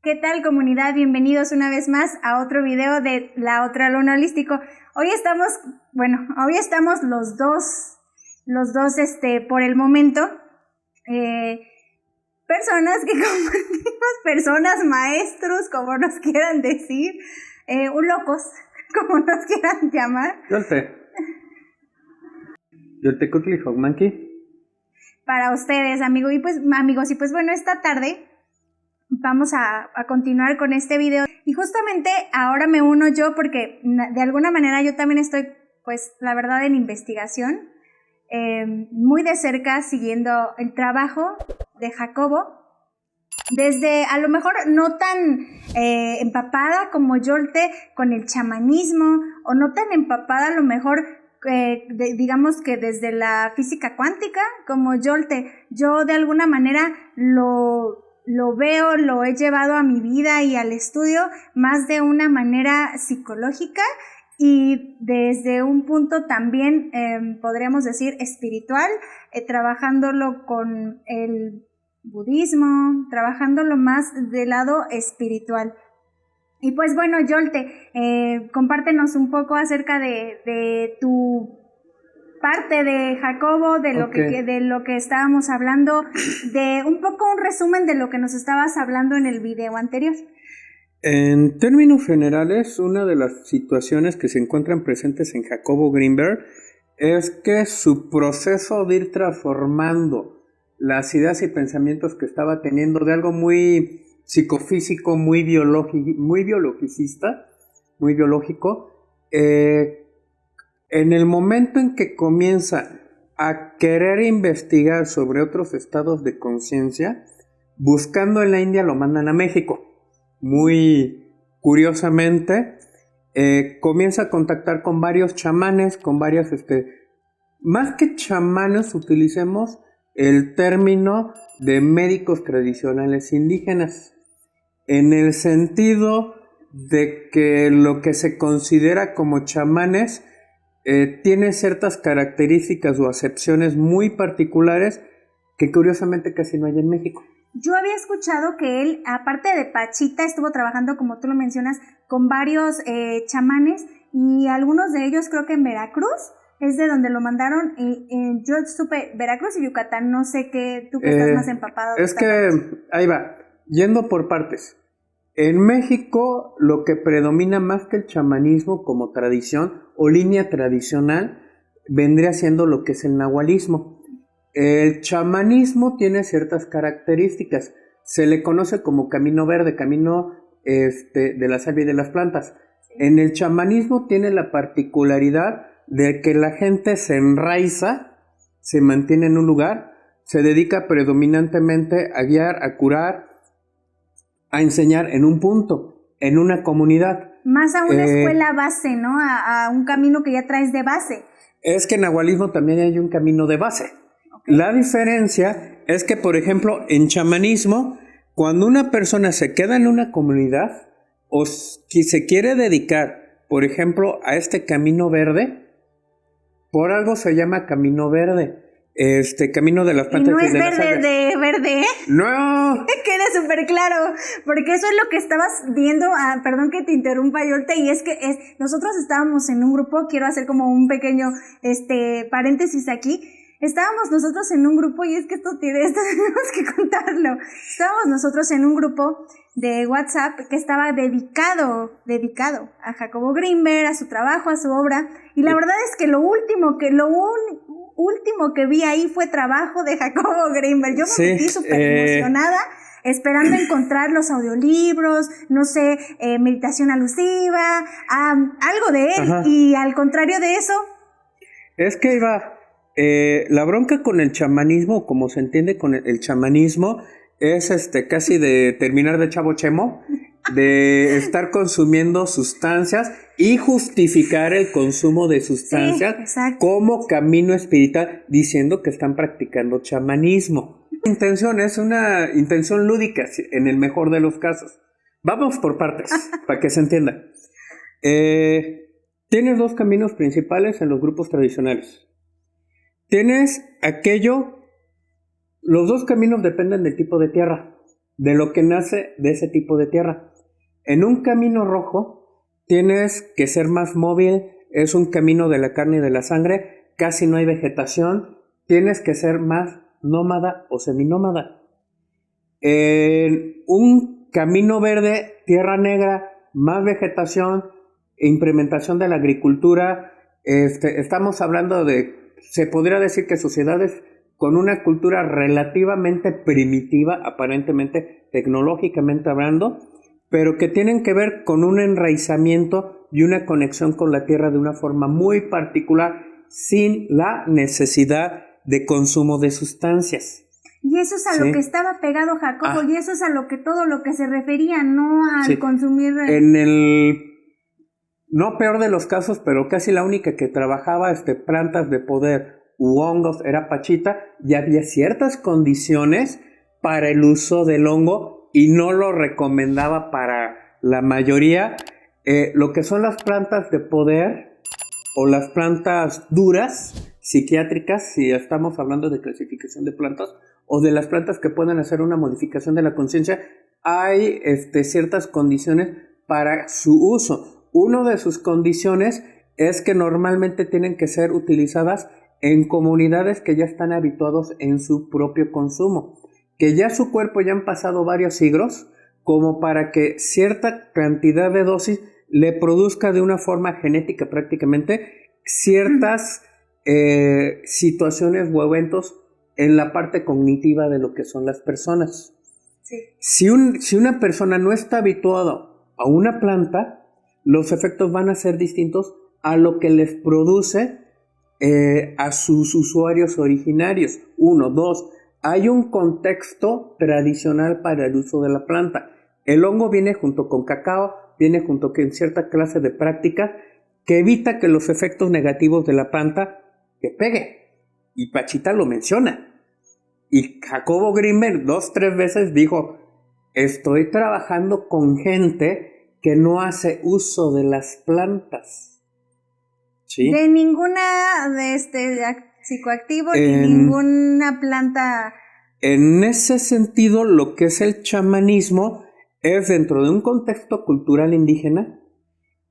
¿Qué tal, comunidad? Bienvenidos una vez más a otro video de La Otra Luna Holístico. Hoy estamos los dos, por el momento, personas que compartimos, personas, maestros, como nos quieran decir, locos, como nos quieran llamar. Yoltecutli Hogmanki. Para ustedes, amigos, y pues bueno, esta tarde vamos a continuar con este video y justamente ahora me uno yo porque de alguna manera yo también estoy, pues la verdad, en investigación, muy de cerca siguiendo el trabajo de Jacobo, desde a lo mejor no tan empapada como Yolte con el chamanismo, o no tan empapada a lo mejor digamos que desde la física cuántica como Yolte. Yo de alguna manera lo veo, lo he llevado a mi vida y al estudio más de una manera psicológica y desde un punto también, podríamos decir, espiritual, trabajándolo con el budismo, trabajándolo más del lado espiritual. Y pues bueno, Yolte, compártenos un poco acerca de tu parte de Jacobo, de lo que estábamos hablando, de un poco un resumen de lo que nos estabas hablando en el video anterior. En términos generales, una de las situaciones que se encuentran presentes en Jacobo Greenberg es que su proceso de ir transformando las ideas y pensamientos que estaba teniendo de algo muy psicofísico, muy biologicista, muy biológico, en el momento en que comienza a querer investigar sobre otros estados de conciencia, buscando en la India lo mandan a México. Muy curiosamente, comienza a contactar con varios chamanes, con varias, más que chamanes, utilicemos el término de médicos tradicionales indígenas, en el sentido de que lo que se considera como chamanes tiene ciertas características o acepciones muy particulares que curiosamente casi no hay en México. Yo había escuchado que él, aparte de Pachita, estuvo trabajando, como tú lo mencionas, con varios chamanes, y algunos de ellos creo que en Veracruz, es de donde lo mandaron. Yo supe Veracruz y Yucatán, no sé qué, tú que estás más empapado. Es que, ahí va, yendo por partes. En México, lo que predomina más que el chamanismo como tradición o línea tradicional, vendría siendo lo que es el nahualismo. El chamanismo tiene ciertas características. Se le conoce como camino verde, camino de la savia y de las plantas. En el chamanismo tiene la particularidad de que la gente se enraiza, se mantiene en un lugar, se dedica predominantemente a guiar, a curar, a enseñar en un punto, en una comunidad. Más a una escuela base, ¿no? A un camino que ya traes de base. Es que en nahualismo también hay un camino de base. Okay. La diferencia es que, por ejemplo, en chamanismo, cuando una persona se queda en una comunidad o se quiere dedicar, por ejemplo, a este camino verde, por algo se llama camino verde. Camino de las plantas. Y no es verde de verde, ¿eh? No. Queda súper claro, porque eso es lo que estabas viendo. Perdón que te interrumpa, Yolte, y es que nosotros estábamos en un grupo, quiero hacer como un pequeño paréntesis aquí. Estábamos nosotros en un grupo, y es que esto tenemos que contarlo. Estábamos nosotros en un grupo de WhatsApp que estaba dedicado a Jacobo Greenberg, a su trabajo, a su obra, y la verdad es que lo último que vi ahí fue trabajo de Jacobo Greenberg. Yo me sentí súper emocionada, esperando encontrar los audiolibros, no sé, meditación alusiva, algo de él. Ajá. Y al contrario de eso, es que iba la bronca con el chamanismo, como se entiende con el chamanismo, es casi de terminar de chavo chemo, de estar consumiendo sustancias y justificar el consumo de sustancias como camino espiritual, diciendo que están practicando chamanismo. La intención es una intención lúdica, en el mejor de los casos. Vamos por partes, para que se entienda. Tienes dos caminos principales en los grupos tradicionales. Tienes los dos caminos dependen del tipo de tierra. de lo que nace de ese tipo de tierra. En un camino rojo tienes que ser más móvil, es un camino de la carne y de la sangre, casi no hay vegetación, tienes que ser más nómada o seminómada. En un camino verde, tierra negra, más vegetación, implementación de la agricultura, estamos hablando de, se podría decir que sociedades con una cultura relativamente primitiva, aparentemente tecnológicamente hablando, pero que tienen que ver con un enraizamiento y una conexión con la tierra de una forma muy particular, sin la necesidad de consumo de sustancias. Y eso es a lo que estaba pegado Jacobo, y eso es a lo que todo lo que se refería, no al consumir. En el no peor de los casos, pero casi la única que trabajaba plantas de poder u hongos era Pachita, y había ciertas condiciones para el uso del hongo y no lo recomendaba para la mayoría. Lo que son las plantas de poder o las plantas duras, psiquiátricas, si estamos hablando de clasificación de plantas, o de las plantas que pueden hacer una modificación de la conciencia, hay ciertas condiciones para su uso. Una de sus condiciones es que normalmente tienen que ser utilizadas en comunidades que ya están habituados en su propio consumo, que ya su cuerpo ya han pasado varios siglos, como para que cierta cantidad de dosis le produzca de una forma genética prácticamente ciertas situaciones o eventos en la parte cognitiva de lo que son las personas. Sí. Si una persona no está habituada a una planta, los efectos van a ser distintos a lo que les produce a sus usuarios originarios. 1, 2, hay un contexto tradicional para el uso de la planta. El hongo viene junto con cacao, viene junto con cierta clase de práctica que evita que los efectos negativos de la planta te pegue. Y Pachita lo menciona. Y Jacobo Grinberg 2-3 veces dijo, estoy trabajando con gente que no hace uso de las plantas. ¿Sí? De ninguna psicoactivo ni ninguna planta. En ese sentido, lo que es el chamanismo es dentro de un contexto cultural indígena,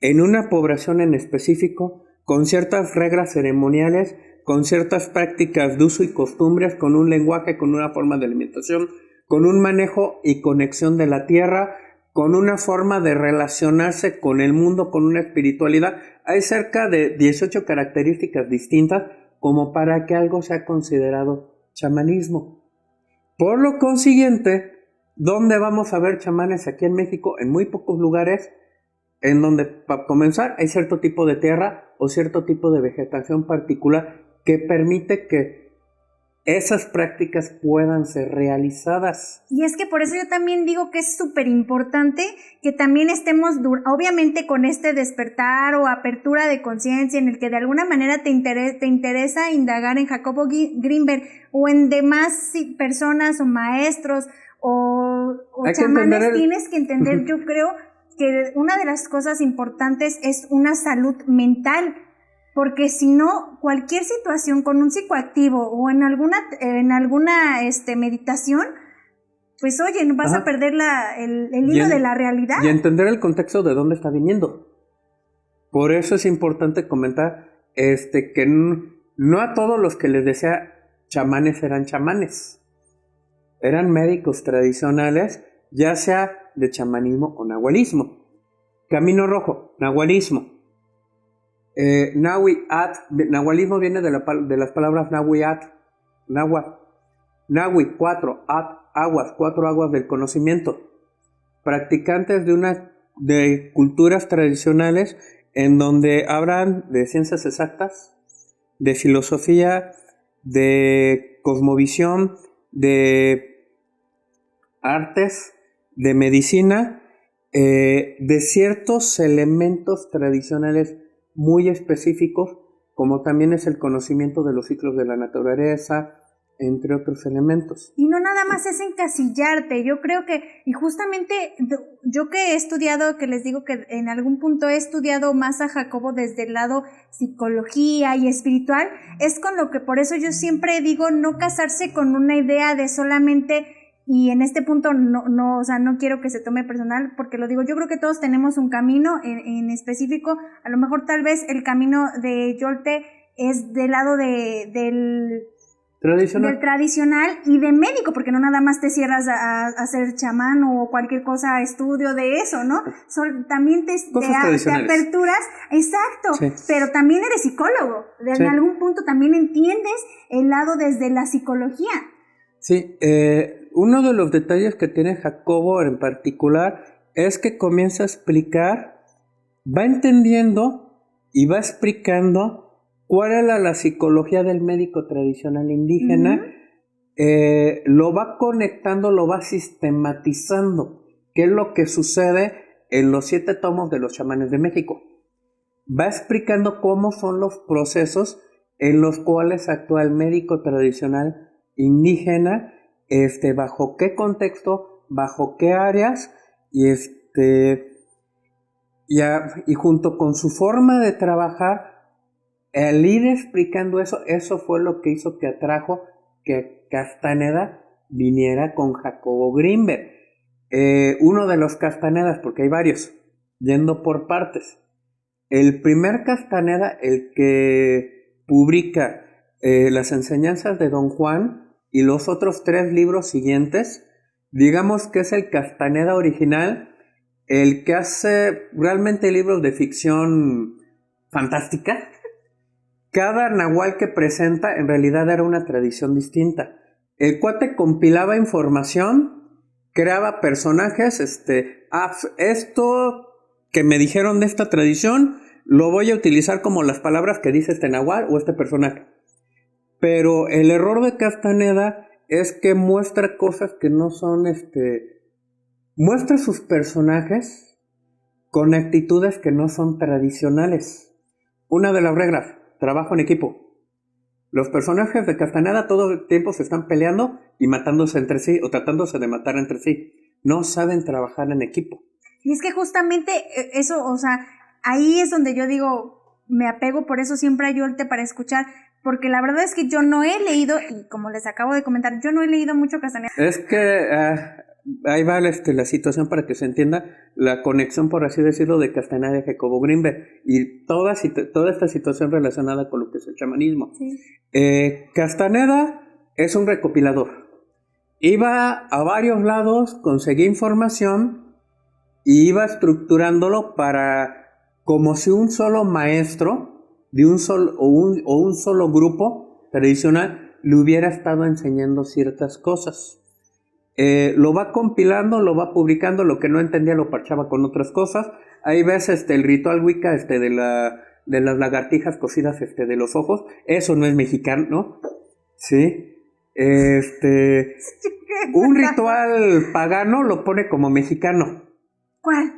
en una población en específico, con ciertas reglas ceremoniales, con ciertas prácticas de uso y costumbres, con un lenguaje, con una forma de alimentación, con un manejo y conexión de la tierra, con una forma de relacionarse con el mundo, con una espiritualidad. Hay cerca de 18 características distintas como para que algo sea considerado chamanismo. Por lo consiguiente, ¿dónde vamos a ver chamanes aquí en México? En muy pocos lugares, en donde, para comenzar, hay cierto tipo de tierra o cierto tipo de vegetación particular que permite que esas prácticas puedan ser realizadas. Y es que por eso yo también digo que es súper importante que también estemos, obviamente con este despertar o apertura de conciencia en el que de alguna manera te interesa indagar en Jacobo Grinberg o en demás personas o maestros o chamanes, tienes que entender, yo creo que una de las cosas importantes es una salud mental. Porque si no, cualquier situación con un psicoactivo o en alguna meditación, pues oye, no vas a perder el hilo de la realidad. Y entender el contexto de dónde está viniendo. Por eso es importante comentar que no a todos los que les decía chamanes eran chamanes. Eran médicos tradicionales, ya sea de chamanismo o nahualismo. Camino rojo, nahualismo. Nahualismo viene de las palabras nahuiat, nahui, 4, aguas, 4 aguas del conocimiento. Practicantes de culturas tradicionales en donde hablan de ciencias exactas, de filosofía, de cosmovisión, de artes, de medicina, de ciertos elementos tradicionales muy específicos, como también es el conocimiento de los ciclos de la naturaleza, entre otros elementos. Y no nada más es encasillarte, yo creo que, y justamente yo que he estudiado, que les digo que en algún punto he estudiado más a Jacobo desde el lado psicología y espiritual, es con lo que por eso yo siempre digo no casarse con una idea de solamente y en este punto o sea, no quiero que se tome personal, porque lo digo, yo creo que todos tenemos un camino en específico, a lo mejor tal vez el camino de Yolte es del lado del tradicional y de médico, porque no nada más te cierras a ser chamán o cualquier cosa, estudio de eso, ¿no? También te aperturas, exacto, sí. Pero también eres psicólogo, en algún punto también entiendes el lado desde la psicología. Sí, uno de los detalles que tiene Jacobo en particular es que comienza a explicar, va entendiendo y va explicando cuál era la psicología del médico tradicional indígena, lo va conectando, lo va sistematizando, qué es lo que sucede en los 7 tomos de los chamanes de México. Va explicando cómo son los procesos en los cuales actúa el médico tradicional indígena, bajo qué contexto, bajo qué áreas, y junto con su forma de trabajar, el ir explicando eso fue lo que hizo que atrajo que Castaneda viniera con Jacobo Grinberg. Uno de los Castanedas, porque hay varios, yendo por partes. El primer Castaneda, el que publica las enseñanzas de Don Juan y los otros 3 libros siguientes, digamos que es el Castaneda original, el que hace realmente libros de ficción fantástica. Cada nahual que presenta en realidad era una tradición distinta. El cuate compilaba información, creaba personajes, esto que me dijeron de esta tradición, lo voy a utilizar como las palabras que dice este nahual o este personaje. Pero el error de Castaneda es que muestra cosas que no son, muestra sus personajes con actitudes que no son tradicionales. Una de las reglas: trabajo en equipo. Los personajes de Castaneda todo el tiempo se están peleando y matándose entre sí o tratándose de matar entre sí. No saben trabajar en equipo. Y es que justamente eso, o sea, ahí es donde yo digo, me apego por eso siempre a Yolte para escuchar, porque la verdad es que yo no he leído, y como les acabo de comentar, yo no he leído mucho Castaneda. Es que ahí va la situación para que se entienda la conexión, por así decirlo, de Castaneda y Jacobo Grinberg y toda esta situación relacionada con lo que es el chamanismo. Sí. Castaneda es un recopilador. Iba a varios lados, conseguía información y iba estructurándolo como si un solo maestro de un solo grupo tradicional le hubiera estado enseñando ciertas cosas. Lo va compilando, lo va publicando, lo que no entendía lo parchaba con otras cosas. Ahí ves el ritual Wicca de las lagartijas cocidas de los ojos. Eso no es mexicano, ¿no? Sí. Un ritual pagano lo pone como mexicano. ¿Cuál?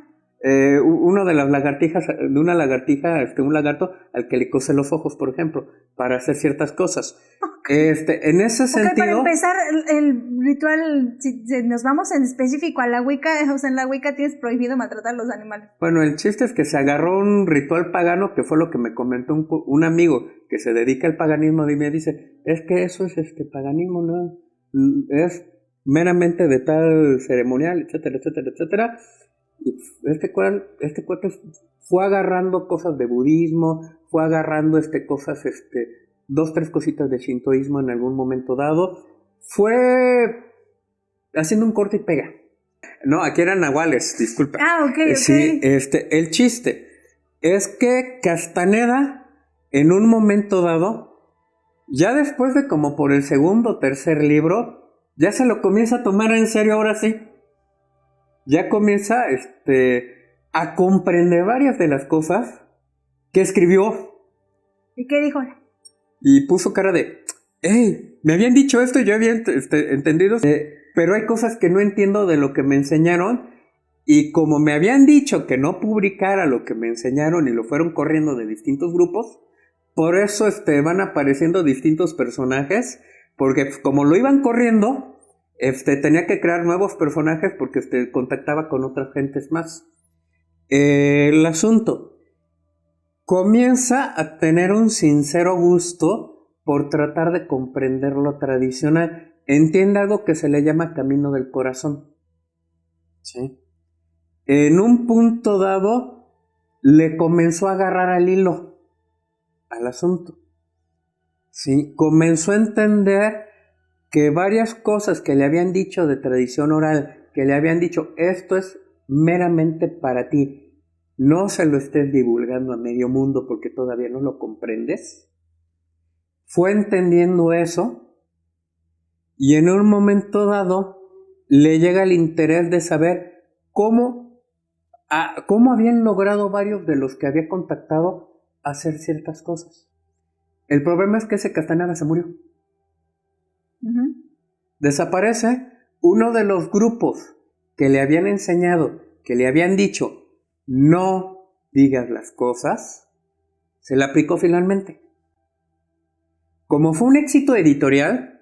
Uno de las lagartijas, de una lagartija, un lagarto al que le cose los ojos, por ejemplo, para hacer ciertas cosas. En ese sentido. Para empezar, el ritual, si nos vamos en específico a la Wicca, o sea, en la Wicca tienes prohibido maltratar a los animales. Bueno, el chiste es que se agarró un ritual pagano, que fue lo que me comentó un amigo que se dedica al paganismo, y me dice, es que eso es paganismo, ¿no? Es meramente de tal ceremonial, etcétera, etcétera, etcétera. Y este cuate fue agarrando cosas de budismo, fue agarrando cosas, 2, 3 cositas de shintoísmo en algún momento dado, fue haciendo un corte y pega. No, aquí eran nahuales, disculpa. Ok. Sí, el chiste es que Castaneda, en un momento dado, ya después de como por el segundo o tercer libro, ya se lo comienza a tomar en serio ahora sí. Ya comienza a comprender varias de las cosas que escribió. ¿Y qué dijo? Y puso cara de, hey, me habían dicho esto y yo había entendido, pero hay cosas que no entiendo de lo que me enseñaron, y como me habían dicho que no publicara lo que me enseñaron y lo fueron corriendo de distintos grupos, por eso van apareciendo distintos personajes, porque como lo iban corriendo, tenía que crear nuevos personajes porque contactaba con otras gentes más. El asunto comienza a tener un sincero gusto por tratar de comprender lo tradicional, entiende algo que se le llama camino del corazón. ¿Sí? En un punto dado, le comenzó a agarrar al hilo al asunto. ¿Sí? Comenzó a entender que varias cosas que le habían dicho de tradición oral, que le habían dicho, esto es meramente para ti, no se lo estés divulgando a medio mundo porque todavía no lo comprendes. Fue entendiendo eso y en un momento dado le llega el interés de saber cómo habían logrado varios de los que había contactado hacer ciertas cosas. El problema es que ese Castaneda se murió. Desaparece uno de los grupos que le habían enseñado, que le habían dicho, no digas las cosas, se le aplicó finalmente. Como fue un éxito editorial,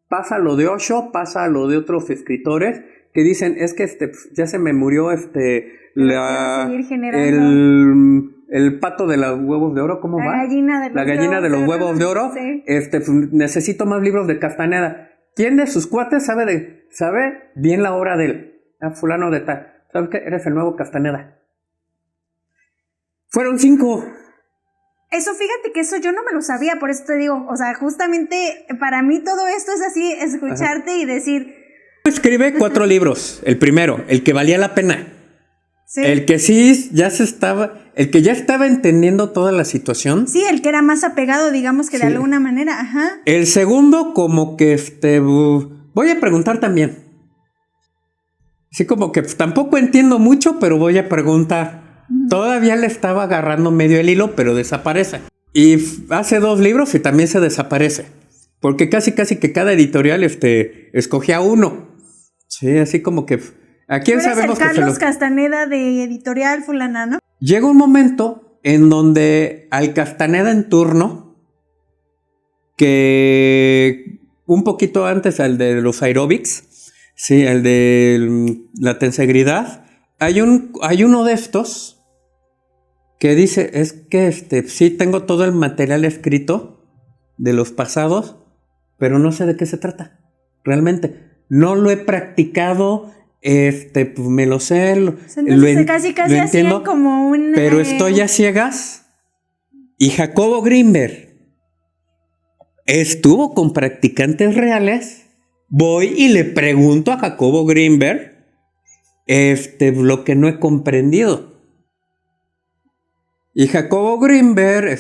pasa lo de Osho, pasa lo de otros escritores que dicen, es que ya se me murió el pato de los huevos de oro, ¿cómo va? La gallina de los huevos de oro. Sí. Necesito más libros de Castaneda. ¿Quién de sus cuates sabe bien la obra de él? Fulano de tal. ¿Sabes qué? Eres el nuevo Castaneda. Fueron 5. Eso, fíjate que eso yo no me lo sabía, por eso te digo, o sea, justamente para mí todo esto es así, escucharte y decir... Escribe 4 libros. El primero, el que valía la pena. Sí. El que sí el que ya estaba entendiendo toda la situación. Sí, el que era más apegado, digamos que sí. De alguna manera, ajá. El segundo, como que voy a preguntar también. Así como que tampoco entiendo mucho, pero voy a preguntar. Todavía le estaba agarrando medio el hilo, pero desaparece. Y hace 2 libros y también se desaparece. Porque casi que cada editorial escogía uno. Sí, así como que... ¿A quién sabemos que Carlos Castaneda de Editorial Fulana, ¿no? Llega un momento en donde al Castaneda en turno, que un poquito antes al de los aeróbics, sí, el de la tensegridad, hay uno de estos que dice, es que sí tengo todo el material escrito de los pasados, pero no sé de qué se trata, realmente. No lo he practicado, pues me lo sé, casi lo entiendo, como un... pero estoy a ciegas. Y Jacobo Grinberg estuvo con practicantes reales. Voy y le pregunto a Jacobo Grinberg lo que no he comprendido. Y Jacobo Grinberg,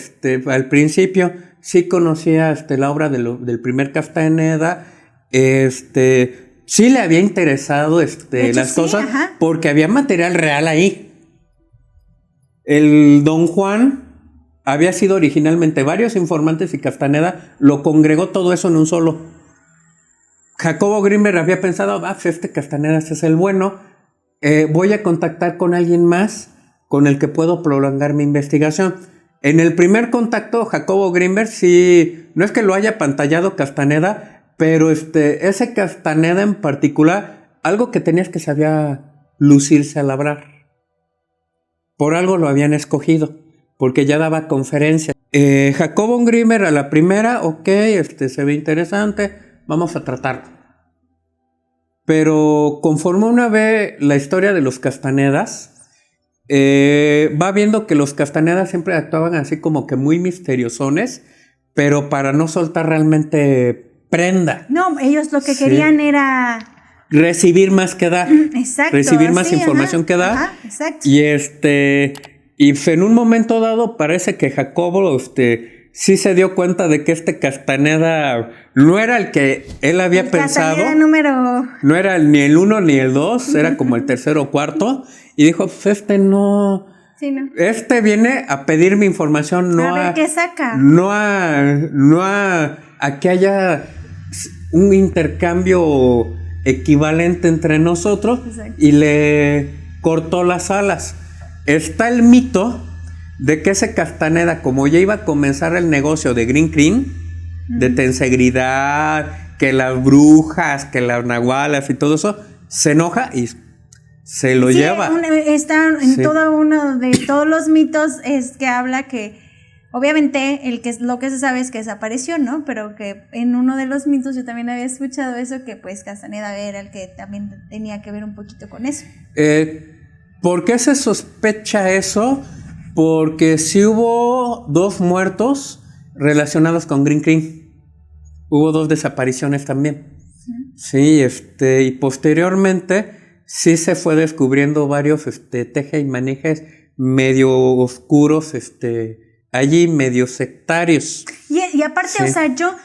al principio sí conocía la obra del primer Castaneda, sí le había interesado las cosas, ajá. Porque había material real ahí. El Don Juan había sido originalmente varios informantes y Castaneda lo congregó todo eso en un solo. Jacobo Grinberg había pensado, Castaneda es el bueno, voy a contactar con alguien más con el que puedo prolongar mi investigación. En el primer contacto, Jacobo Grinberg sí, no es que lo haya pantallado Castaneda, pero ese Castaneda en particular, algo que tenías que sabía lucirse al hablar. Por algo lo habían escogido, porque ya daba conferencias. Jacobo Grinberg a la primera, ok, se ve interesante, vamos a tratarlo. Pero conforme una ve la historia de los Castanedas, va viendo que los Castanedas siempre actuaban así como que muy misteriosones, pero para no soltar realmente prenda. No, ellos lo que querían era... recibir más que dar. Exacto. Recibir más información que dar. Ajá, exacto. Y en un momento dado parece que Jacobo sí se dio cuenta de que Castaneda no era el que él había pensado. Castaneda número... No era ni el 1 ni el 2, era como el 3º o 4. Y dijo, pues no... Sí, no. Viene a pedirme información, no a ver qué saca. No a que haya un intercambio equivalente entre nosotros. Exacto. Y le cortó las alas. Está el mito de que ese Castaneda, como ya iba a comenzar el negocio de Green Green, de tensegridad, que las brujas, que las nahualas y todo eso, se enoja y se lo lleva. Está en todo uno de todos los mitos es que habla que Obviamente, lo que se sabe es que desapareció, ¿no? Pero que en uno de los mitos yo también había escuchado eso, que pues Castañeda era el que también tenía que ver un poquito con eso. ¿Por qué se sospecha eso? Porque sí hubo 2 muertos relacionados con Green Cream. Hubo 2 desapariciones también. Sí, y posteriormente sí se fue descubriendo varios teje y manejes medio oscuros, allí medio sectarios. Y aparte, sí. O sea, yo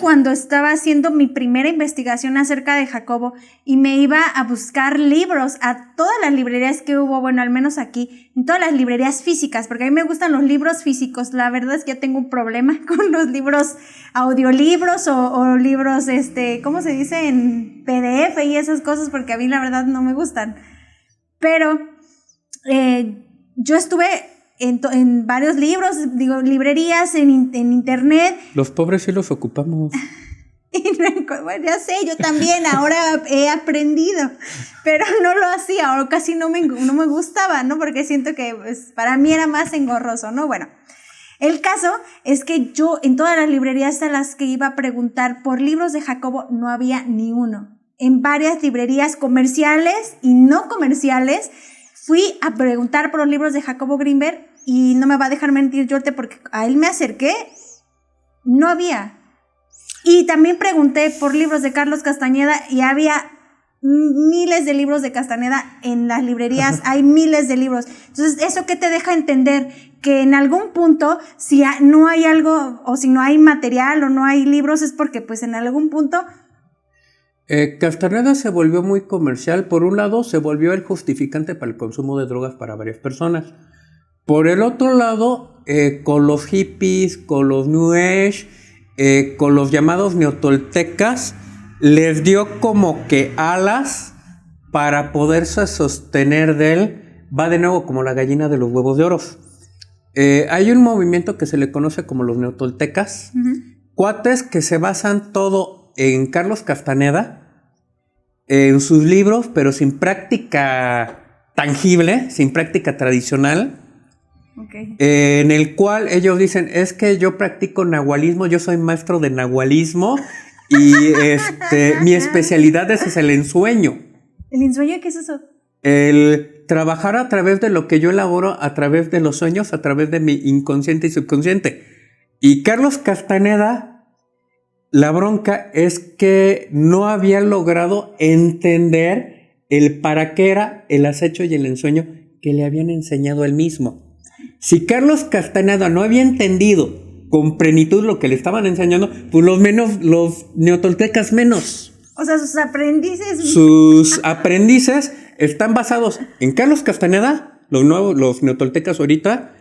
cuando estaba haciendo mi primera investigación acerca de Jacobo y me iba a buscar libros a todas las librerías que hubo, bueno, al menos aquí, en todas las librerías físicas, porque a mí me gustan los libros físicos. La verdad es que yo tengo un problema con los libros, audiolibros o libros, ¿cómo se dice? En PDF y esas cosas, porque a mí la verdad no me gustan. Pero yo estuve en varios libros, librerías, en internet. Los pobres sí los ocupamos. Bueno, ya sé, yo también ahora he aprendido, pero no lo hacía, o casi no me gustaba, ¿no? Porque siento que pues, para mí era más engorroso, ¿no? Bueno, el caso es que yo en todas las librerías a las que iba a preguntar por libros de Jacobo no había ni uno. En varias librerías comerciales y no comerciales fui a preguntar por los libros de Jacobo Grinberg y no me va a dejar mentir Yorte porque a él me acerqué, no había. Y también pregunté por libros de Carlos Castañeda y había miles de libros de Castañeda en las librerías, hay miles de libros. Entonces, ¿eso qué te deja entender? Que en algún punto, si no hay algo, o si no hay material o no hay libros, es porque pues en algún punto... Castañeda se volvió muy comercial. Por un lado, se volvió el justificante para el consumo de drogas para varias personas. Por el otro lado, con los hippies, con los New Age, con los llamados neotoltecas, les dio como que alas para poderse sostener de él. Va de nuevo como la gallina de los huevos de oro. Hay un movimiento que se le conoce como los neotoltecas, cuates que se basan todo en Carlos Castañeda, en sus libros, pero sin práctica tangible, sin práctica tradicional. Okay. En el cual ellos dicen, es que yo practico nahualismo, yo soy maestro de nahualismo y mi especialidad es el ensueño. ¿El ensueño qué es eso? El trabajar a través de lo que yo elaboro, a través de los sueños, a través de mi inconsciente y subconsciente. Y Carlos Castañeda, la bronca es que no había logrado entender el para qué era el acecho y el ensueño que le habían enseñado él mismo. Si Carlos Castañeda no había entendido con plenitud lo que le estaban enseñando, pues los neotoltecas menos. O sea, sus aprendices. Sus aprendices están basados en Carlos Castañeda, los neotoltecas ahorita,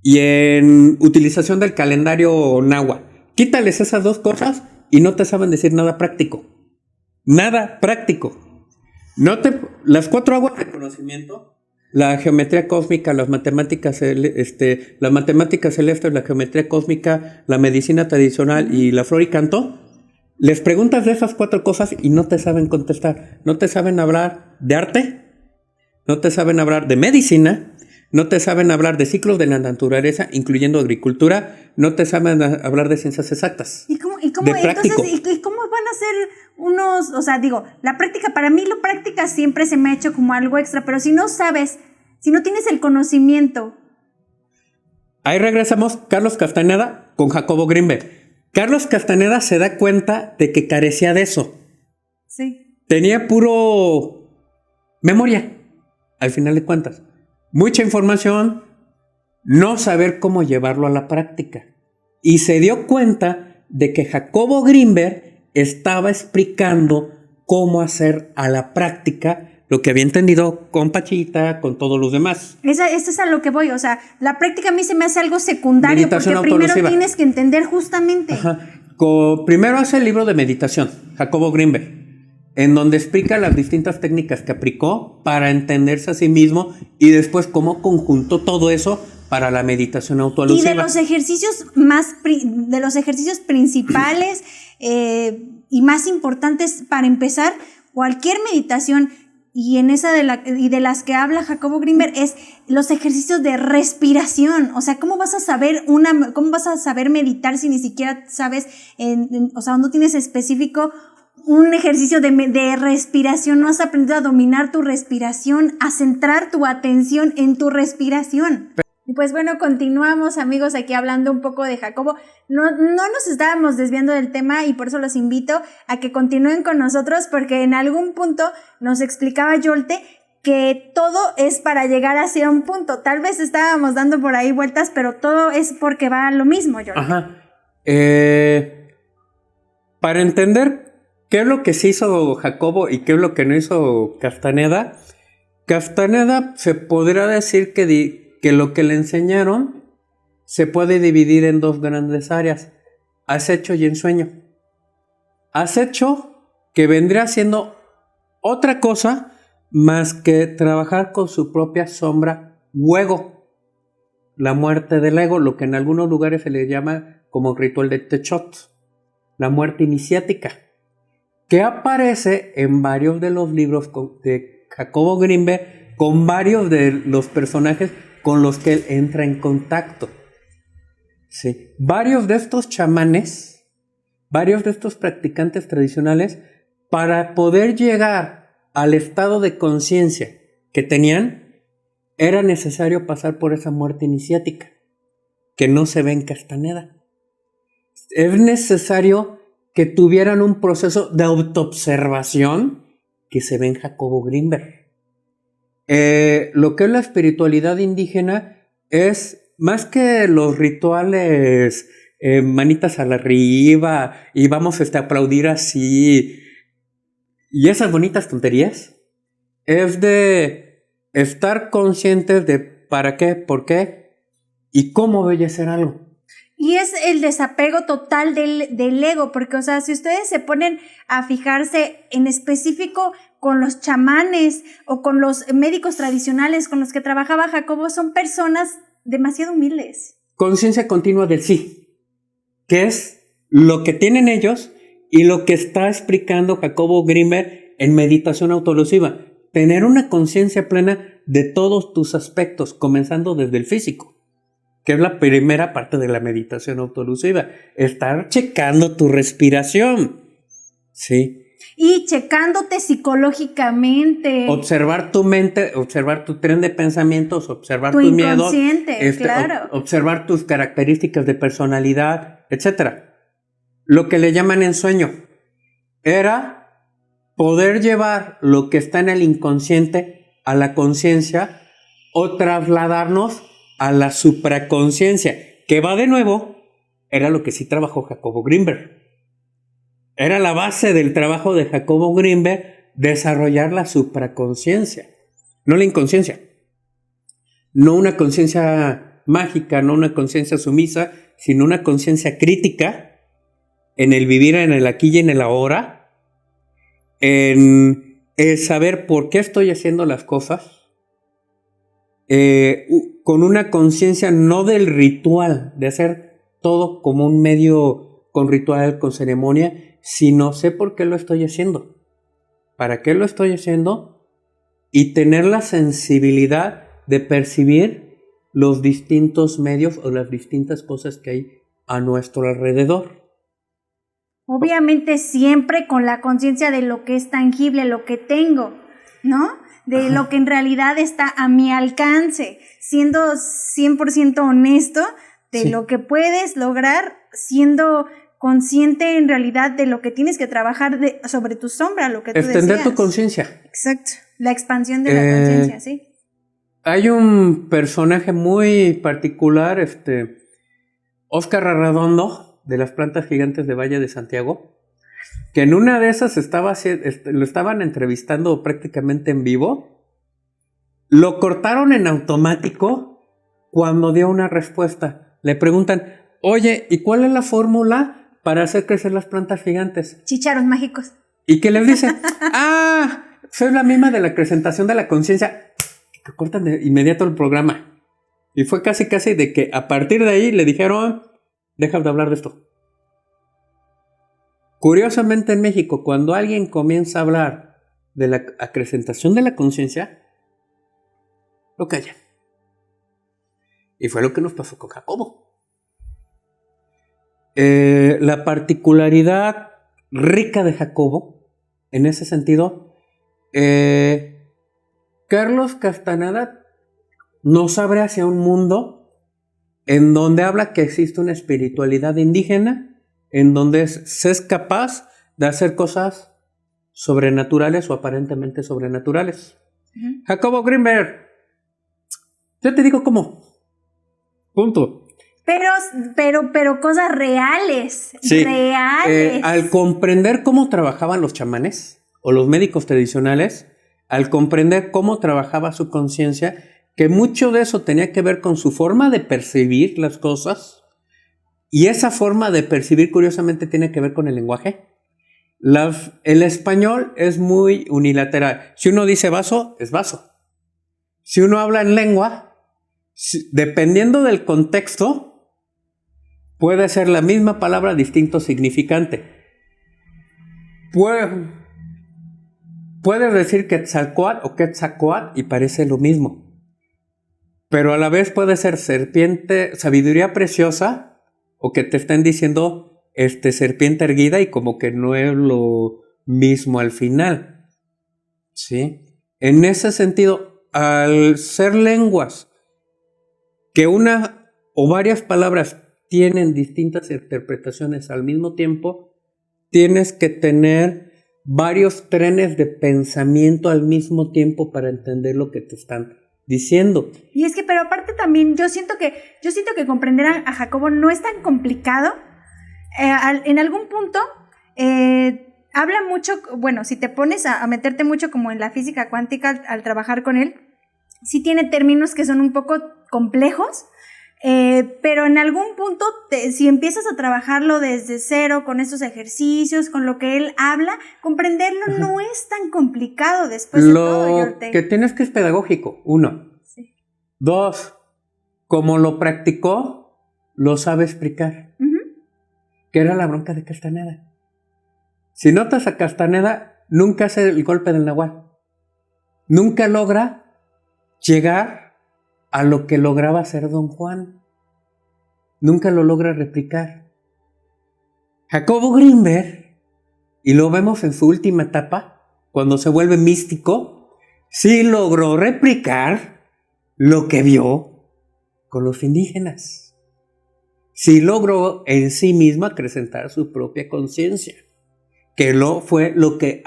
y en utilización del calendario náhuatl. Quítales esas 2 cosas y no te saben decir nada práctico. Nada práctico. Las 4 aguas de conocimiento. La geometría cósmica, las matemáticas celestes, la geometría cósmica, la medicina tradicional y la flor y canto, les preguntas de esas 4 cosas y no te saben contestar. No te saben hablar de arte, no te saben hablar de medicina, no te saben hablar de ciclos de la naturaleza, incluyendo agricultura, no te saben hablar de ciencias exactas. ¿Y cómo van a ser unos, o sea, la práctica, para mí la práctica siempre se me ha hecho como algo extra, pero si no sabes, si no tienes el conocimiento. Ahí regresamos, Carlos Castañeda con Jacobo Grinberg. Carlos Castañeda se da cuenta de que carecía de eso. Sí. Tenía puro memoria, al final de cuentas. Mucha información, no saber cómo llevarlo a la práctica. Y se dio cuenta de que Jacobo Grinberg estaba explicando cómo hacer a la práctica lo que había entendido con Pachita, con todos los demás. Eso es a lo que voy, o sea, la práctica a mí se me hace algo secundario, meditación porque primero tienes que entender justamente. Ajá. Primero hace el libro de meditación, Jacobo Grinberg, en donde explica las distintas técnicas que aplicó para entenderse a sí mismo y después cómo conjuntó todo eso para la meditación autoalusiva. Y de los ejercicios principales y más importantes para empezar cualquier meditación y en esa de las que habla Jacobo Grinberg es los ejercicios de respiración. O sea, ¿cómo vas a saber meditar si ni siquiera sabes, o sea, no tienes específico un ejercicio de respiración? No has aprendido a dominar tu respiración, a centrar tu atención en tu respiración. Y pues bueno, continuamos, amigos, aquí hablando un poco de Jacobo. No nos estábamos desviando del tema y por eso los invito a que continúen con nosotros, porque en algún punto nos explicaba Yolte que todo es para llegar hacia un punto. Tal vez estábamos dando por ahí vueltas, pero todo es porque va a lo mismo, Yolte. Ajá. Para entender qué es lo que sí hizo Jacobo y qué es lo que no hizo Castaneda, se podría decir que lo que le enseñaron se puede dividir en dos grandes áreas: acecho y ensueño. Acecho, que vendría siendo otra cosa más que trabajar con su propia sombra u ego, la muerte del ego, lo que en algunos lugares se le llama como ritual de Techot, la muerte iniciática, que aparece en varios de los libros de Jacobo Grinberg, con varios de los personajes con los que él entra en contacto. Sí. Varios de estos chamanes, varios de estos practicantes tradicionales, para poder llegar al estado de conciencia que tenían, era necesario pasar por esa muerte iniciática, que no se ve en Castaneda. Es necesario que tuvieran un proceso de autoobservación que se ve en Jacobo Grinberg. Lo que es la espiritualidad indígena es más que los rituales, manitas a la arriba y vamos a aplaudir así y esas bonitas tonterías, es de estar conscientes de para qué, por qué y cómo bellecer algo. Y es el desapego total del ego, porque, o sea, si ustedes se ponen a fijarse en específico con los chamanes o con los médicos tradicionales con los que trabajaba Jacobo, son personas demasiado humildes. Conciencia continua del sí, que es lo que tienen ellos y lo que está explicando Jacobo Grinberg en Meditación Autoelusiva. Tener una conciencia plena de todos tus aspectos, comenzando desde el físico, que es la primera parte de la meditación autoelusiva. Estar checando tu respiración, ¿sí? Y checándote psicológicamente. Observar tu mente, observar tu tren de pensamientos, observar tus miedos. Claro. Observar tus características de personalidad, etc. Lo que le llaman ensueño era poder llevar lo que está en el inconsciente a la conciencia o trasladarnos a la supraconsciencia, que va de nuevo, era lo que sí trabajó Jacobo Grinberg. Era la base del trabajo de Jacobo Grinberg, desarrollar la supraconsciencia, no la inconsciencia. No una conciencia mágica, no una conciencia sumisa, sino una conciencia crítica en el vivir en el aquí y en el ahora, en el saber por qué estoy haciendo las cosas, con una conciencia no del ritual, de hacer todo como un medio con ritual, con ceremonia, sino sé por qué lo estoy haciendo, para qué lo estoy haciendo y tener la sensibilidad de percibir los distintos medios o las distintas cosas que hay a nuestro alrededor. Obviamente siempre con la conciencia de lo que es tangible, lo que tengo, ¿no? De lo que en realidad está a mi alcance, siendo 100% honesto de lo que puedes lograr, siendo consciente en realidad de lo que tienes que trabajar sobre tu sombra, lo que tú deseas. Extender tu conciencia. Exacto, la expansión de la conciencia, sí. Hay un personaje muy particular, Óscar Arredondo, de las plantas gigantes de Valle de Santiago, que en una de esas lo estaban entrevistando prácticamente en vivo. Lo cortaron en automático cuando dio una respuesta. Le preguntan, oye, ¿y cuál es la fórmula para hacer crecer las plantas gigantes? Chícharos mágicos. ¿Y qué les dicen? Soy la misma de la acrecentación de la conciencia. Que cortan de inmediato el programa. Y fue casi de que a partir de ahí le dijeron, deja de hablar de esto. Curiosamente en México, cuando alguien comienza a hablar de la acrecentación de la conciencia, lo callan. Y fue lo que nos pasó con Jacobo. La particularidad rica de Jacobo, en ese sentido, Carlos Castaneda nos abre hacia un mundo en donde habla que existe una espiritualidad indígena, en donde se es capaz de hacer cosas sobrenaturales o aparentemente sobrenaturales. Uh-huh. Jacobo Greenberg, yo te digo cómo. Punto. Pero cosas reales. Sí. Reales. Al comprender cómo trabajaban los chamanes o los médicos tradicionales, al comprender cómo trabajaba su conciencia, que mucho de eso tenía que ver con su forma de percibir las cosas, y esa forma de percibir, curiosamente, tiene que ver con el lenguaje. El español es muy unilateral. Si uno dice vaso, es vaso. Si uno habla en lengua, dependiendo del contexto, puede ser la misma palabra, distinto significante. Puedes decir Quetzalcóatl o Quetzalcóatl y parece lo mismo. Pero a la vez puede ser serpiente, sabiduría preciosa, o que te estén diciendo serpiente erguida y como que no es lo mismo al final. ¿Sí? En ese sentido, al ser lenguas que una o varias palabras tienen distintas interpretaciones al mismo tiempo, tienes que tener varios trenes de pensamiento al mismo tiempo para entender lo que te están diciendo. Y es que, pero aparte también, yo siento que comprender a Jacobo no es tan complicado. En algún punto habla mucho, bueno, si te pones a meterte mucho como en la física cuántica al trabajar con él, sí tiene términos que son un poco complejos, pero en algún punto, si empiezas a trabajarlo desde cero, con estos ejercicios, con lo que él habla, comprenderlo uh-huh. No es tan complicado después de todo. Lo que tienes que es pedagógico, 1. Sí. 2, como lo practicó, lo sabe explicar. Uh-huh. Que era la bronca de Castaneda. Si notas a Castaneda, nunca hace el golpe del nahual. Nunca logra llegar a lo que lograba hacer Don Juan. Nunca lo logra replicar. Jacobo Greenberg, y lo vemos en su última etapa, cuando se vuelve místico, sí logró replicar lo que vio con los indígenas. Sí logró en sí mismo acrecentar su propia conciencia, que fue lo que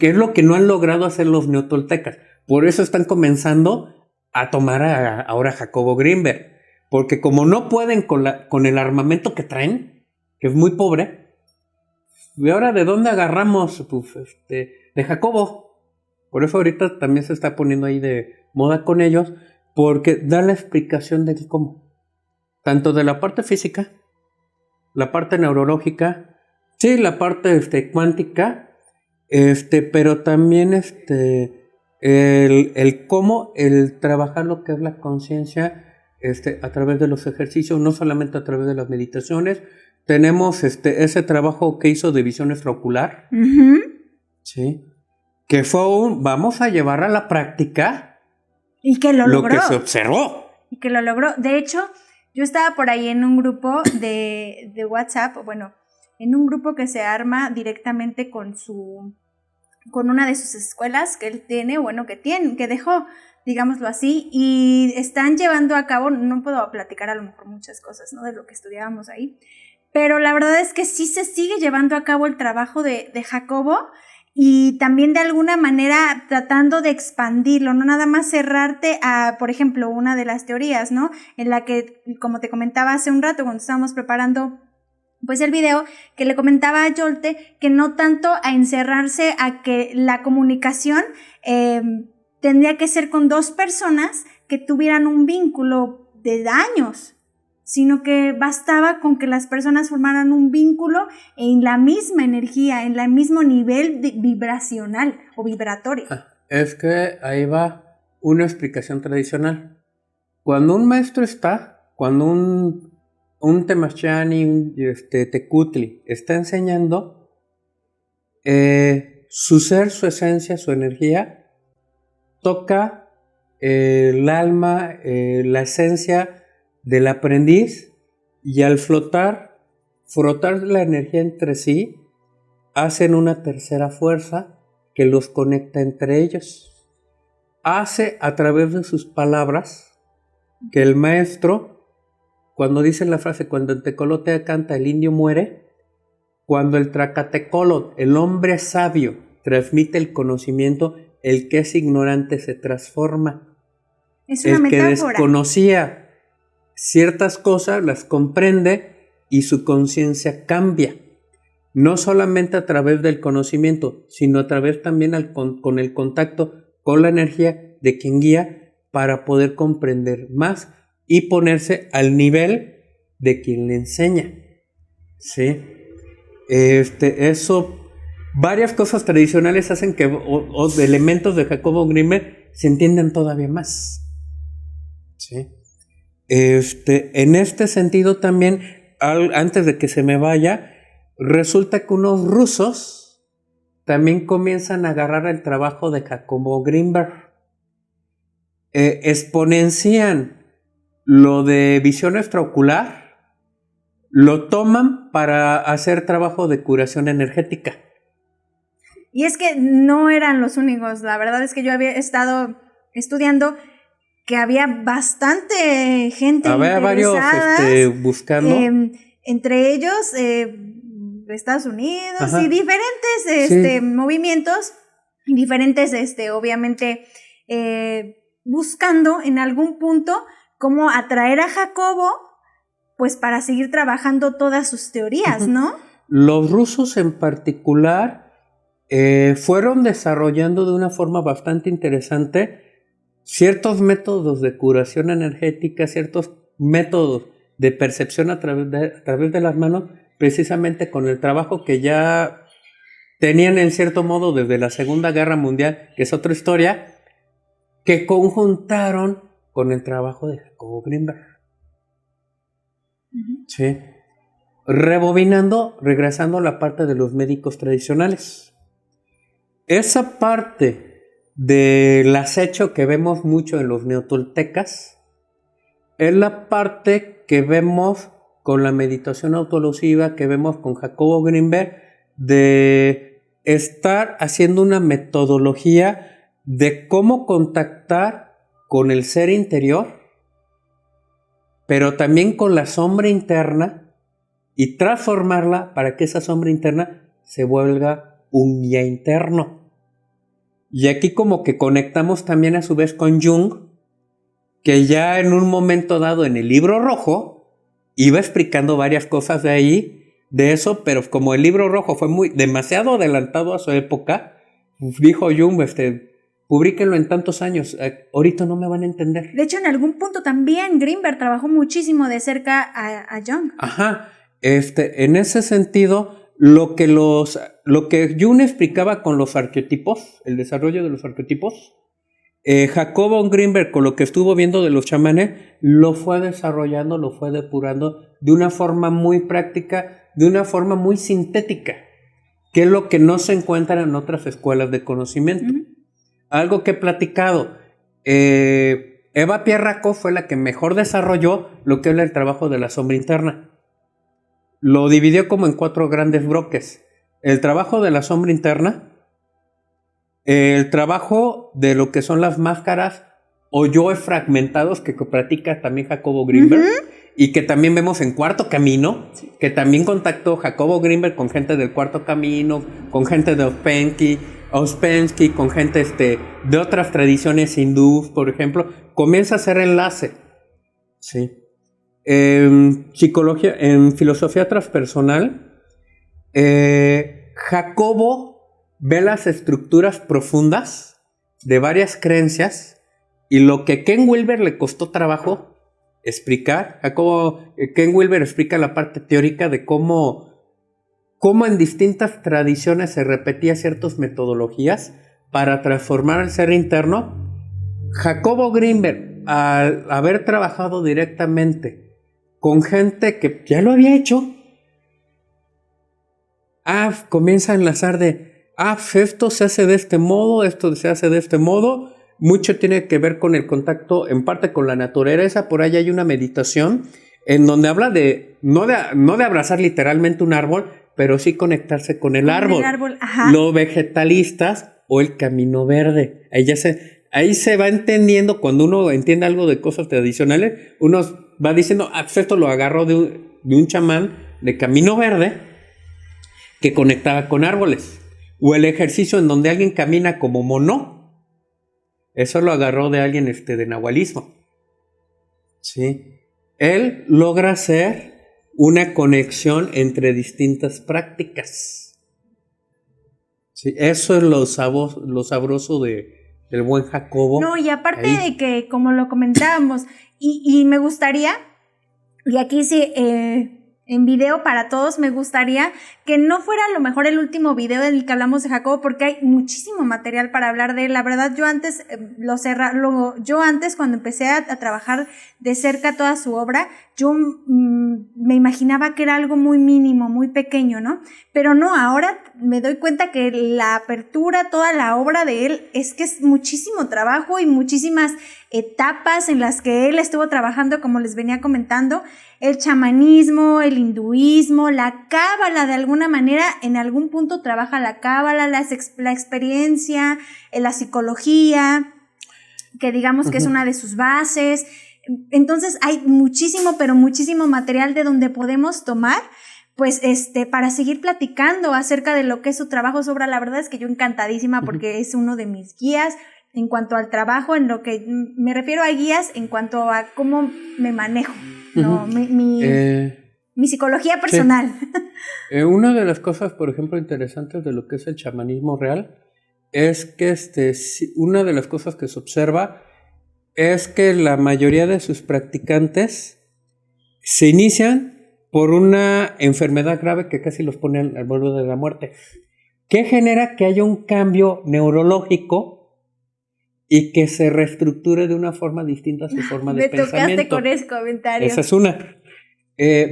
es lo que no han logrado hacer los neotoltecas. Por eso están comenzando a tomar ahora a Jacobo Greenberg, porque como no pueden con el armamento que traen, que es muy pobre, ¿y ahora de dónde agarramos? Pues de Jacobo. Por eso ahorita también se está poniendo ahí de moda con ellos, porque da la explicación de cómo, tanto de la parte física, la parte neurológica, sí, la parte cuántica, pero también el cómo, el trabajar lo que es la conciencia a través de los ejercicios, no solamente a través de las meditaciones. Tenemos ese trabajo que hizo de visión extraocular, uh-huh. ¿Sí? Que fue vamos a llevar a la práctica y que lo logró. Que se observó. Y que lo logró. De hecho, yo estaba por ahí en un grupo de WhatsApp, bueno, en un grupo que se arma directamente con una de sus escuelas que él tiene, bueno, que dejó, digámoslo así, y están llevando a cabo, no puedo platicar a lo mejor muchas cosas, ¿no?, de lo que estudiábamos ahí, pero la verdad es que sí se sigue llevando a cabo el trabajo de Jacobo, y también de alguna manera tratando de expandirlo, no nada más cerrarte a, por ejemplo, una de las teorías, ¿no?, en la que, como te comentaba hace un rato cuando estábamos preparando pues el video, que le comentaba a Yolte que no tanto a encerrarse a que la comunicación tendría que ser con dos personas que tuvieran un vínculo de años, sino que bastaba con que las personas formaran un vínculo en la misma energía, en el mismo nivel vibracional o vibratorio. Es que ahí va una explicación tradicional. Cuando un maestro cuando un Temachani, un Tecutli está enseñando, su ser, su esencia, su energía, toca el alma, la esencia del aprendiz, y al frotar la energía entre sí, hacen una tercera fuerza que los conecta entre ellos. Hace a través de sus palabras que el maestro, cuando dice la frase, cuando el tecolote canta, el indio muere, cuando el tracatecolo, el hombre sabio, transmite el conocimiento, el que es ignorante se transforma. Es una el metáfora. Que desconocía ciertas cosas las comprende y su conciencia cambia. No solamente a través del conocimiento, sino a través también con el contacto con la energía de quien guía para poder comprender más y ponerse al nivel de quien le enseña. ¿Sí? Varias cosas tradicionales hacen que elementos de Jacobo Grimberg se entiendan todavía más. ¿Sí? En este sentido también, antes de que se me vaya, resulta que unos rusos también comienzan a agarrar el trabajo de Jacobo Grimberg. Exponencian lo de visión extraocular, lo toman para hacer trabajo de curación energética. Y es que no eran los únicos, la verdad es que yo había estado estudiando que había bastante gente había interesada, varios buscando. Entre ellos Estados Unidos. Ajá. Y diferentes movimientos, diferentes obviamente buscando en algún punto cómo atraer a Jacobo pues para seguir trabajando todas sus teorías, ¿no? Los rusos en particular fueron desarrollando de una forma bastante interesante ciertos métodos de curación energética, ciertos métodos de percepción a través de las manos, precisamente con el trabajo que ya tenían en cierto modo desde la Segunda Guerra Mundial, que es otra historia, que conjuntaron con el trabajo de Jacobo Grimberg. Uh-huh. Sí. Regresando a la parte de los médicos tradicionales. Esa parte del acecho que vemos mucho en los neotoltecas es la parte que vemos con la meditación autoelusiva, que vemos con Jacobo Grimberg, de estar haciendo una metodología de cómo contactar con el ser interior, pero también con la sombra interna, y transformarla para que esa sombra interna se vuelva un guía interno. Y aquí como que conectamos también a su vez con Jung, que ya en un momento dado en el libro rojo iba explicando varias cosas de ahí, de eso, pero como el libro rojo fue demasiado adelantado a su época, dijo Jung, públiquenlo en tantos años, ahorita no me van a entender. De hecho, en algún punto también Grimberg trabajó muchísimo de cerca a Jung. Ajá, en ese sentido, lo que Jung explicaba con los arquetipos, el desarrollo de los arquetipos, Jacobo Grimberg, con lo que estuvo viendo de los chamanes, lo fue desarrollando, lo fue depurando de una forma muy práctica, de una forma muy sintética, que es lo que no se encuentra en otras escuelas de conocimiento. Uh-huh. Algo que he platicado, Eva Pierracó fue la que mejor desarrolló lo que es el trabajo de la sombra interna. Lo dividió como en 4 grandes bloques. El trabajo de la sombra interna, el trabajo de lo que son las máscaras o yoes fragmentados que practica también Jacobo Grimberg, uh-huh, y que también vemos en Cuarto Camino, sí, que también contactó Jacobo Grimberg con gente del Cuarto Camino, con gente de Ouspensky, con gente de otras tradiciones hindúes, por ejemplo. Comienza a hacer enlace. Sí. En psicología, en filosofía transpersonal, Jacobo ve las estructuras profundas de varias creencias, y lo que Ken Wilber le costó trabajo explicar, Ken Wilber explica la parte teórica de cómo en distintas tradiciones se repetía ciertas metodologías para transformar el ser interno. Jacobo Grimberg, al haber trabajado directamente con gente que ya lo había hecho, comienza a enlazar de, pues esto se hace de este modo, esto se hace de este modo. Mucho tiene que ver con el contacto, en parte con la naturaleza. Por ahí hay una meditación en donde habla de no de abrazar literalmente un árbol, pero sí conectarse con el árbol. Ajá. Los vegetalistas o el camino verde. Ahí se va entendiendo, cuando uno entiende algo de cosas tradicionales, uno va diciendo, pues esto lo agarró de un chamán de camino verde que conectaba con árboles. O el ejercicio en donde alguien camina como mono. Eso lo agarró de alguien de nahualismo. ¿Sí? Él logra hacer una conexión entre distintas prácticas. ¿Sí? Eso es lo sabroso del buen Jacobo. No, y aparte de que, como lo comentábamos, y me gustaría, y aquí sí, en video para todos, me gustaría que no fuera a lo mejor el último video en el que hablamos de Jacobo, porque hay muchísimo material para hablar de él. La verdad, yo antes cuando empecé a trabajar de cerca toda su obra, yo me imaginaba que era algo muy mínimo, muy pequeño, ¿no? Pero no, ahora me doy cuenta que la apertura, toda la obra de él, es que es muchísimo trabajo y muchísimas etapas en las que él estuvo trabajando, como les venía comentando. El chamanismo, el hinduismo, la cábala, de alguna manera, en algún punto trabaja la cábala, la experiencia, la psicología, que digamos que es una de sus bases. Entonces hay muchísimo, pero muchísimo material de donde podemos tomar, pues para seguir platicando acerca de lo que es su trabajo sobre. La verdad es que yo encantadísima, porque es uno de mis guías en cuanto al trabajo, en lo que me refiero a guías en cuanto a cómo me manejo, ¿no? Mi psicología personal. Sí. Una de las cosas, por ejemplo, interesantes de lo que es el chamanismo real es que una de las cosas que se observa es que la mayoría de sus practicantes se inician por una enfermedad grave que casi los pone al borde de la muerte, que genera que haya un cambio neurológico y que se reestructure de una forma distinta a su forma de pensamiento. Me tocaste con ese comentario. Esa es una.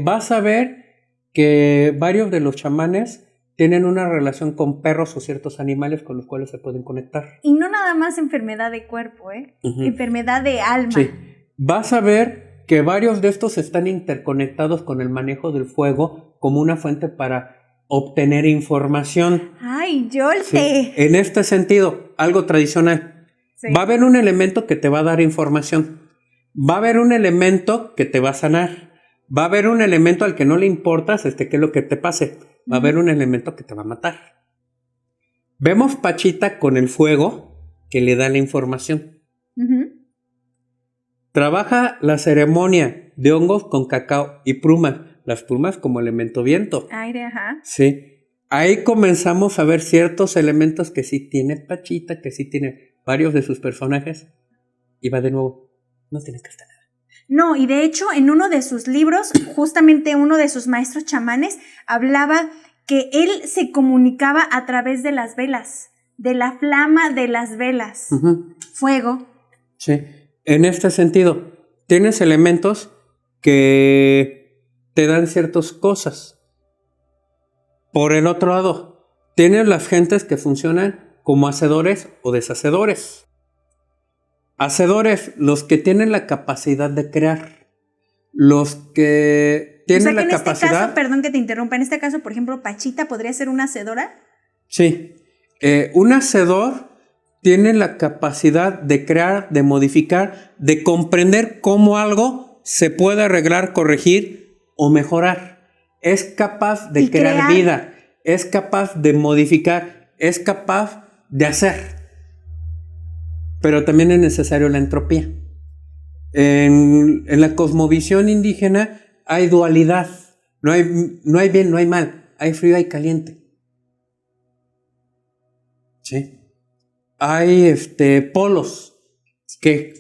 Vas a ver que varios de los chamanes tienen una relación con perros o ciertos animales con los cuales se pueden conectar. Y no nada más enfermedad de cuerpo, enfermedad de alma. Sí. Vas a ver que varios de estos están interconectados con el manejo del fuego como una fuente para obtener información. ¡Ay, Yolte! Sí. En este sentido, algo tradicional. Sí. Va a haber un elemento que te va a dar información. Va a haber un elemento que te va a sanar. Va a haber un elemento al que no le importas qué es lo que te pase. Va a haber un elemento que te va a matar. Vemos Pachita con el fuego que le da la información. Trabaja la ceremonia de hongos con cacao y plumas. Las plumas como elemento viento. Aire, ajá. Sí. Ahí comenzamos a ver ciertos elementos que sí tiene Pachita, que sí tiene varios de sus personajes. Y va de nuevo, no tiene que estar nada. No, y de hecho en uno de sus libros, justamente uno de sus maestros chamanes hablaba que él se comunicaba a través de las velas, de la flama de las velas. Fuego. Sí, en este sentido, tienes elementos que te dan ciertas cosas. Por el otro lado, tienes las gentes que funcionan como hacedores o deshacedores. Hacedores, los que tienen la capacidad de crear. Los que tienen la capacidad... este caso, perdón que te interrumpa, en este caso, por ejemplo, Pachita podría ser una hacedora. Sí. Un hacedor tiene la capacidad de crear, de modificar, de comprender cómo algo se puede arreglar, corregir o mejorar. Es capaz de crear vida, es capaz de modificar, es capaz de hacer. Pero también es necesario la entropía. En la cosmovisión indígena hay dualidad. No hay bien, no hay mal. Hay frío, hay caliente. ¿Sí? Hay polos que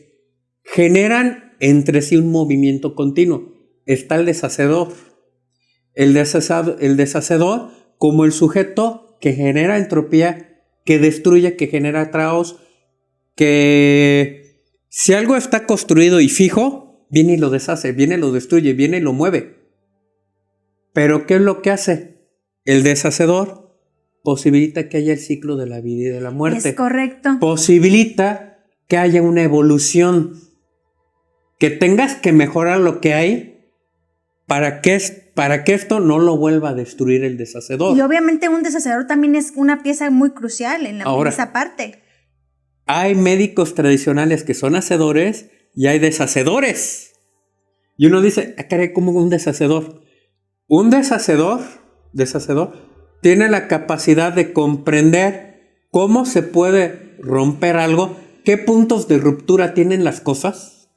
generan entre sí un movimiento continuo. Está el deshacedor. El deshacedor como el sujeto que genera entropía, que destruye, que genera caos, que si algo está construido y fijo, viene y lo deshace, viene y lo destruye, viene y lo mueve. Pero ¿qué es lo que hace? El deshacedor posibilita que haya el ciclo de la vida y de la muerte. Es correcto. Posibilita que haya una evolución, que tengas que mejorar lo que hay para que esto no lo vuelva a destruir el deshacedor. Y obviamente un deshacedor también es una pieza muy crucial en esa parte. Hay médicos tradicionales que son hacedores y hay deshacedores. Y uno dice, caray, ¿cómo un deshacedor? Un deshacedor tiene la capacidad de comprender cómo se puede romper algo, qué puntos de ruptura tienen las cosas.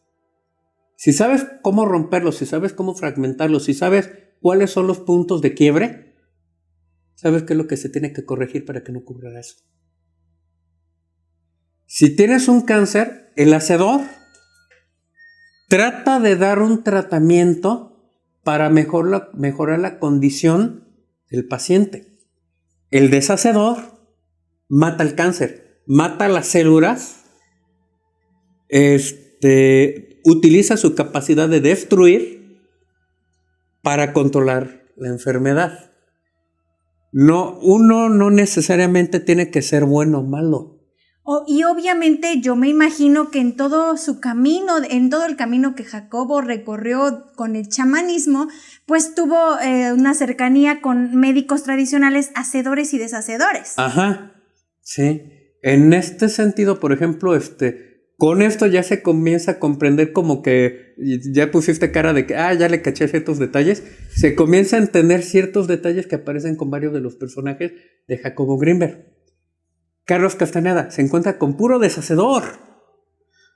Si sabes cómo romperlos, si sabes cómo fragmentarlos, si sabes cuáles son los puntos de quiebre, sabes qué es lo que se tiene que corregir para que no ocurra eso. Si tienes un cáncer, el hacedor trata de dar un tratamiento para mejorar la condición del paciente. El deshacedor mata el cáncer, mata las células, utiliza su capacidad de destruir para controlar la enfermedad. Uno no necesariamente tiene que ser bueno o malo. Y obviamente yo me imagino que en todo el camino que Jacobo recorrió con el chamanismo, pues tuvo una cercanía con médicos tradicionales, hacedores y deshacedores. Ajá, sí. En este sentido, por ejemplo, con esto ya se comienza a comprender como que ya pusiste cara de que, ya le caché ciertos detalles. Se comienza a entender ciertos detalles que aparecen con varios de los personajes de Jacobo Grinberg. Carlos Castaneda se encuentra con puro deshacedor.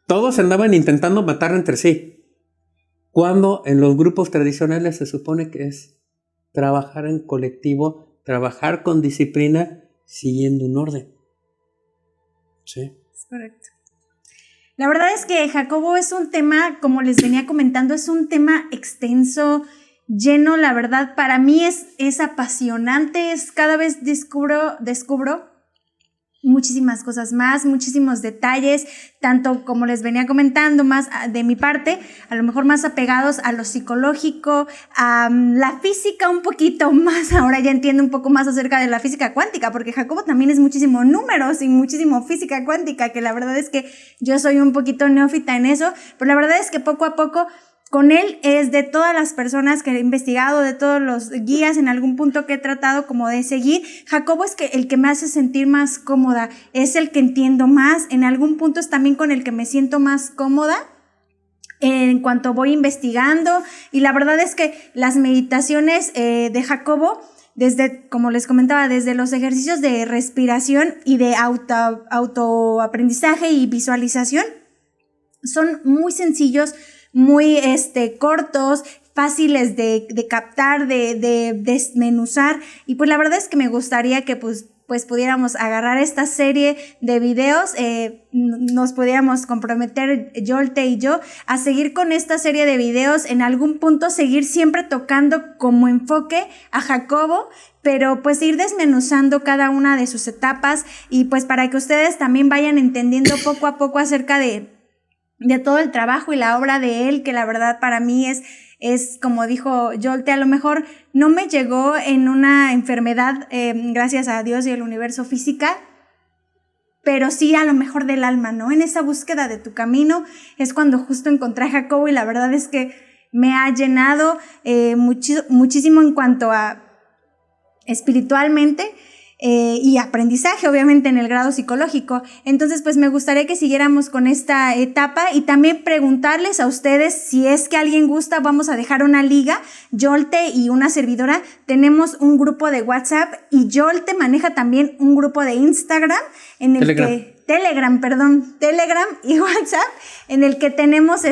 Todos andaban intentando matar entre sí. Cuando en los grupos tradicionales se supone que es trabajar en colectivo, trabajar con disciplina, siguiendo un orden. Sí. Es correcto. La verdad es que Jacobo es un tema, como les venía comentando, es un tema extenso, lleno, la verdad, para mí es apasionante, cada vez descubro muchísimas cosas más, muchísimos detalles, tanto como les venía comentando, más de mi parte, a lo mejor más apegados a lo psicológico, a la física un poquito más. Ahora ya entiendo un poco más acerca de la física cuántica, porque Jacobo también es muchísimo números y muchísimo física cuántica, que la verdad es que yo soy un poquito neófita en eso, pero la verdad es que poco a poco con él es de todas las personas que he investigado, de todos los guías en algún punto que he tratado como de seguir, Jacobo es el que me hace sentir más cómoda, es el que entiendo más, en algún punto es también con el que me siento más cómoda en cuanto voy investigando, y la verdad es que las meditaciones de Jacobo, desde, como les comentaba, desde los ejercicios de respiración y de autoaprendizaje y visualización, son muy sencillos, muy cortos, fáciles de captar, de desmenuzar, y pues la verdad es que me gustaría que pues pudiéramos agarrar esta serie de videos, nos pudiéramos comprometer Yolte y yo a seguir con esta serie de videos, en algún punto seguir siempre tocando como enfoque a Jacobo, pero pues ir desmenuzando cada una de sus etapas, y pues para que ustedes también vayan entendiendo poco a poco acerca de todo el trabajo y la obra de él, que la verdad para mí es como dijo Yolte, a lo mejor no me llegó en una enfermedad, gracias a Dios y el universo física, pero sí a lo mejor del alma, ¿no? En esa búsqueda de tu camino es cuando justo encontré a Jacobo, y la verdad es que me ha llenado muchísimo en cuanto a espiritualmente, y aprendizaje, obviamente, en el grado psicológico. Entonces, pues me gustaría que siguiéramos con esta etapa, y también preguntarles a ustedes si es que alguien gusta. Vamos a dejar una liga, Yolte y una servidora, tenemos un grupo de WhatsApp, y Yolte maneja también un grupo de Instagram, en el Telegram y WhatsApp, en el que tenemos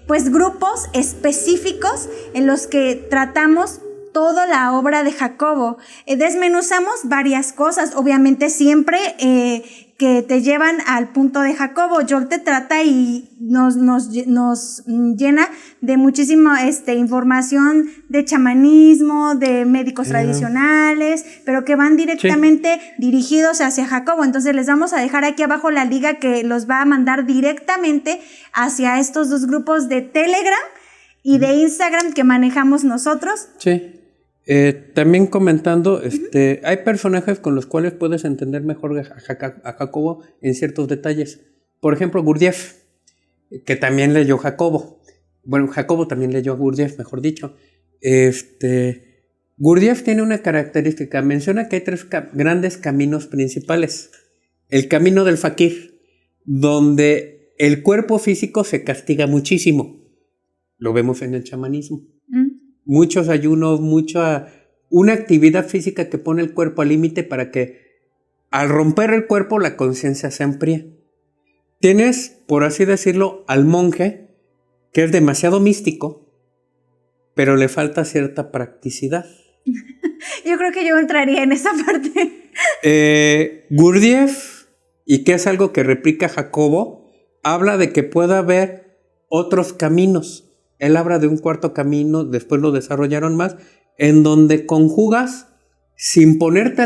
pues grupos específicos en los que tratamos toda la obra de Jacobo. Desmenuzamos varias cosas, obviamente siempre que te llevan al punto de Jacobo. Yolte trata y nos llena de muchísima información de chamanismo, de médicos tradicionales, pero que van directamente dirigidos hacia Jacobo. Entonces les vamos a dejar aquí abajo la liga que los va a mandar directamente hacia estos dos grupos de Telegram y de Instagram que manejamos nosotros. Sí. También comentando, hay personajes con los cuales puedes entender mejor a Jacobo en ciertos detalles. Por ejemplo, Gurdjieff, que también leyó Jacobo. Bueno, Jacobo también leyó a Gurdjieff, mejor dicho. Gurdjieff tiene una característica, menciona que hay 3 grandes caminos principales. El camino del fakir, donde el cuerpo físico se castiga muchísimo. Lo vemos en el chamanismo. Muchos ayunos, una actividad física que pone el cuerpo al límite para que al romper el cuerpo la conciencia se amplíe. Tienes, por así decirlo, al monje, que es demasiado místico, pero le falta cierta practicidad. Yo creo que yo entraría en esa parte. Gurdjieff, y que es algo que replica Jacobo, habla de que puede haber otros caminos. Él habla de un cuarto camino, después lo desarrollaron más, en donde conjugas sin ponerte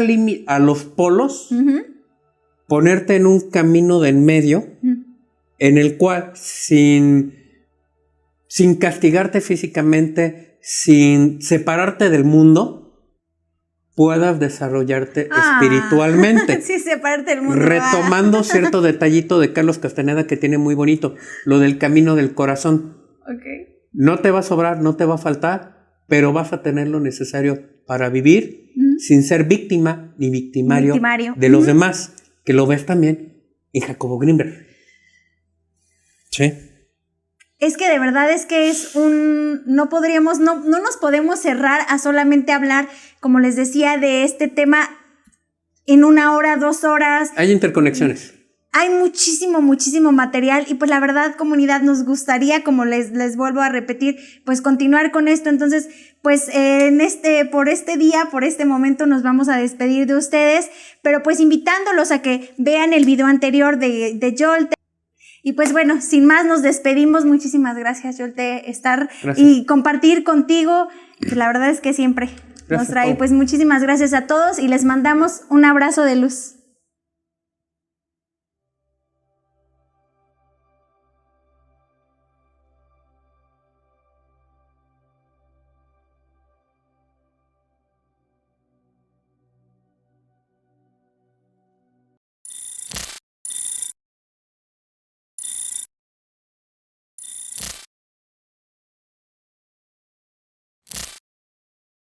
a los polos, ponerte en un camino de en medio, en el cual sin castigarte físicamente, sin separarte del mundo, puedas desarrollarte espiritualmente. Sí, separarte del mundo. Retomando cierto detallito de Carlos Castaneda que tiene muy bonito, lo del camino del corazón. Okay. No te va a sobrar, no te va a faltar, pero vas a tener lo necesario para vivir sin ser víctima ni victimario. De los demás, que lo ves también en Jacobo Greenberg. Sí. Es que de verdad es que no nos podemos cerrar a solamente hablar, como les decía, de este tema en 1 hora, 2 horas. Hay interconexiones. Hay muchísimo material y pues la verdad, comunidad, nos gustaría, como les vuelvo a repetir, pues continuar con esto. Entonces, pues por este momento nos vamos a despedir de ustedes, pero pues invitándolos a que vean el video anterior de Yolte. Y pues bueno, sin más nos despedimos. Muchísimas gracias, Yolte, estar y compartir contigo, que la verdad es que siempre nos trae. Pues muchísimas gracias a todos y les mandamos un abrazo de luz.